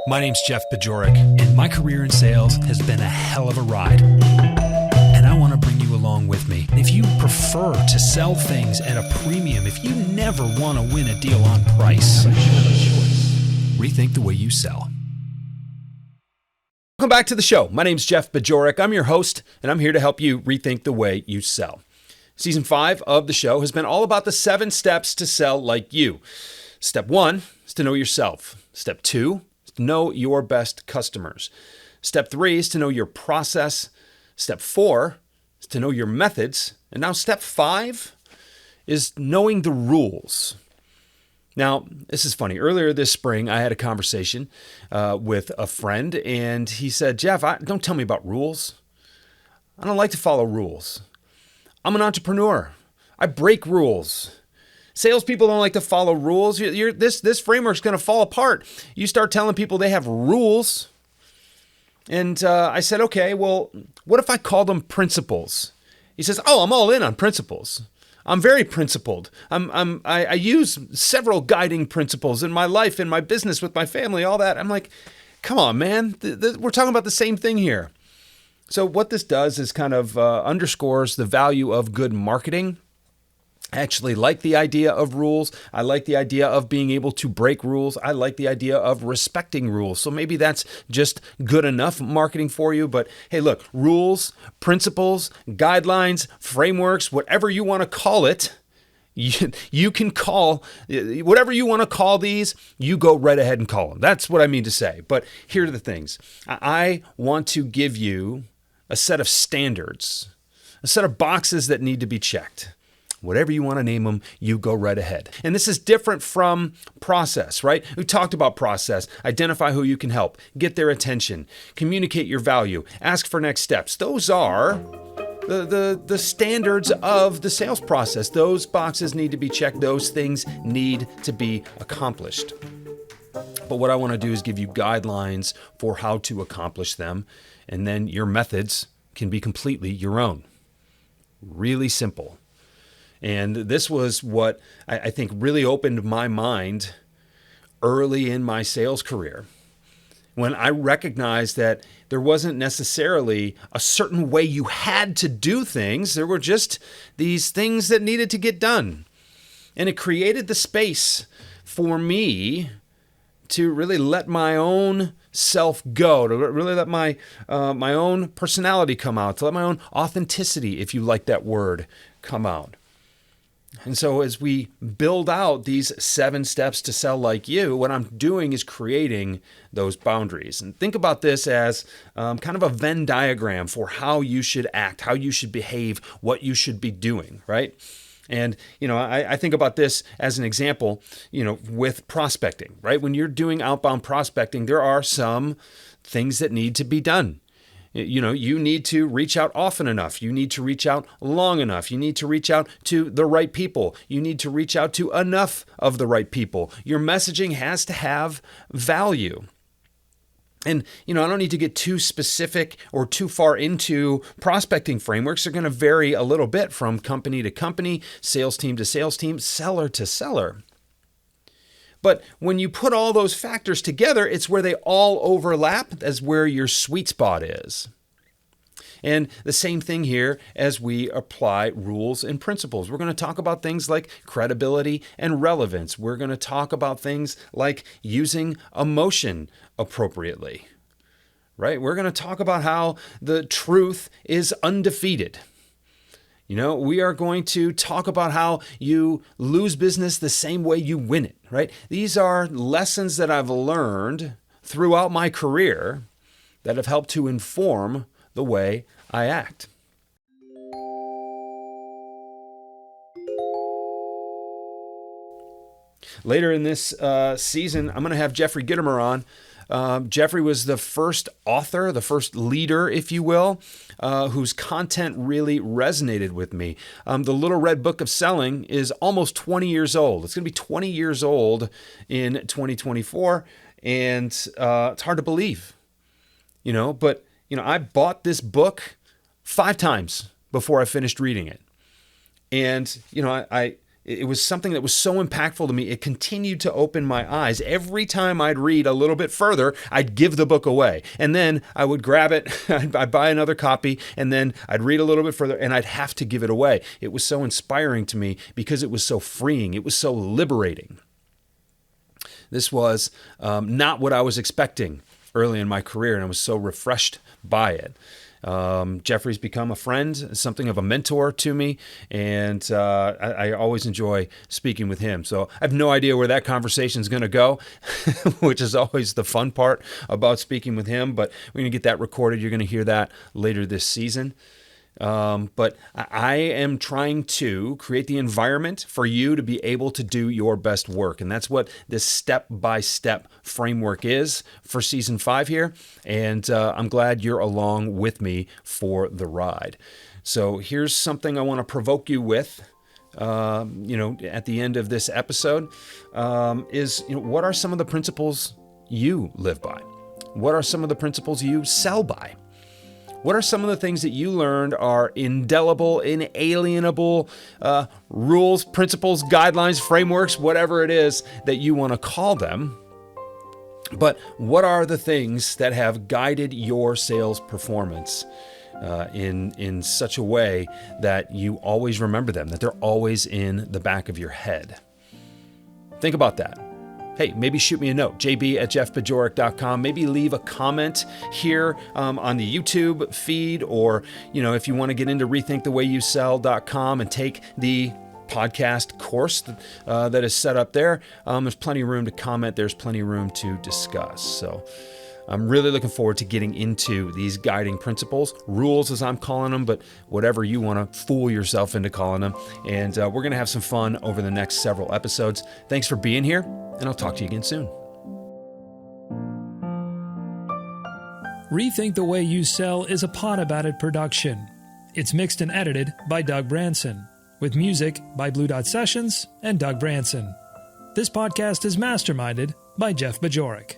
My name's Jeff Bajorek, and my career in sales has been a hell of a ride. And I want to bring you along with me. If you prefer to sell things at a premium, if you never want to win a deal on price, rethink the way you sell. Welcome back to the show. My name's Jeff Bajorek. I'm your host, and I'm here to help you rethink the way you sell. Season 5 of the show has been all about the 7 steps to sell like you. Step 1 is to know yourself. Step 2 is to know your best customers. Step 3 is to know your process. Step 4 is to know your methods. And now step 5 is knowing the rules. Now, this is funny. Earlier this spring, I had a conversation with a friend, and he said, Jeff, don't tell me about rules. I don't like to follow rules. I'm an entrepreneur. I break rules. Salespeople don't like to follow rules. This framework's going to fall apart. You start telling people they have rules. And I said, okay, well, what if I call them principles? He says, oh, I'm all in on principles. I'm very principled. I use several guiding principles in my life, in my business, with my family, all that. I'm like, come on, man. We're talking about the same thing here. So what this does is kind of underscores the value of good marketing. I actually like the idea of rules. I like the idea of being able to break rules. I like the idea of respecting rules. So maybe that's just good enough marketing for you. But hey, look, rules, principles, guidelines, frameworks, whatever you want to call it, you can call, whatever you want to call these, you go right ahead and call them. That's what I mean to say. But here are the things. I want to give you a set of standards, a set of boxes that need to be checked. Whatever you want to name them, you go right ahead. And this is different from process, right? We talked about process. Identify who you can help, get their attention, communicate your value, ask for next steps. Those are the standards of the sales process. Those boxes need to be checked. Those things need to be accomplished. But what I want to do is give you guidelines for how to accomplish them, and then your methods can be completely your own. Really simple. And this was what I think really opened my mind early in my sales career, when I recognized that there wasn't necessarily a certain way you had to do things. There were just these things that needed to get done. And it created the space for me to really let my own self go, to really let my own personality come out, to let my own authenticity, if you like that word, come out. And so as we build out these 7 steps to sell like you, what I'm doing is creating those boundaries. And think about this as kind of a Venn diagram for how you should act, how you should behave, what you should be doing, right? And, I think about this as an example, with prospecting, right? When you're doing outbound prospecting, there are some things that need to be done. You need to reach out often enough. You need to reach out long enough. You need to reach out to the right people. You need to reach out to enough of the right people. Your messaging has to have value. And, I don't need to get too specific or too far into prospecting frameworks. They're going to vary a little bit from company to company, sales team to sales team, seller to seller. But when you put all those factors together, it's where they all overlap. That's where your sweet spot is. And the same thing here as we apply rules and principles. We're going to talk about things like credibility and relevance. We're going to talk about things like using emotion appropriately, right? We're going to talk about how the truth is undefeated. We are going to talk about how you lose business the same way you win it, right? These are lessons that I've learned throughout my career that have helped to inform the way I act. Later in this season, I'm going to have Jeffrey Gitomer on. Jeffrey was the first author, the first leader, if you will, whose content really resonated with me. The Little Red Book of Selling is almost 20 years old. It's going to be 20 years old in 2024, and it's hard to believe, but I bought this book 5 times before I finished reading it. And, I it was something that was so impactful to me. It continued to open my eyes. Every time I'd read a little bit further, I'd give the book away. And then I would grab it, I'd buy another copy, and then I'd read a little bit further, and I'd have to give it away. It was so inspiring to me because it was so freeing. It was so liberating. This was not what I was expecting early in my career, and I was so refreshed by it. Jeffrey's become a friend, something of a mentor to me, and I always enjoy speaking with him. So I have no idea where that conversation is going to go, which is always the fun part about speaking with him, but we're going to get that recorded. You're going to hear that later this season. But I am trying to create the environment for you to be able to do your best work. And that's what this step-by-step framework is for season 5 here. And I'm glad you're along with me for the ride. So here's something I want to provoke you with, at the end of this episode, is what are some of the principles you live by? What are some of the principles you sell by? What are some of the things that you learned are indelible, inalienable rules, principles, guidelines, frameworks, whatever it is that you want to call them? But what are the things that have guided your sales performance in such a way that you always remember them, that they're always in the back of your head? Think about that. Hey, maybe shoot me a note, jb@jeffbajorek.com. Maybe leave a comment here on the YouTube feed, or, if you want to get into rethinkthewayyouSell.com and take the podcast course that is set up there, there's plenty of room to comment. There's plenty of room to discuss. So I'm really looking forward to getting into these guiding principles, rules as I'm calling them, but whatever you want to fool yourself into calling them. And we're going to have some fun over the next several episodes. Thanks for being here, and I'll talk to you again soon. Rethink the Way You Sell is a Pod About It production. It's mixed and edited by Doug Branson, with music by Blue Dot Sessions and Doug Branson. This podcast is masterminded by Jeff Bajorek.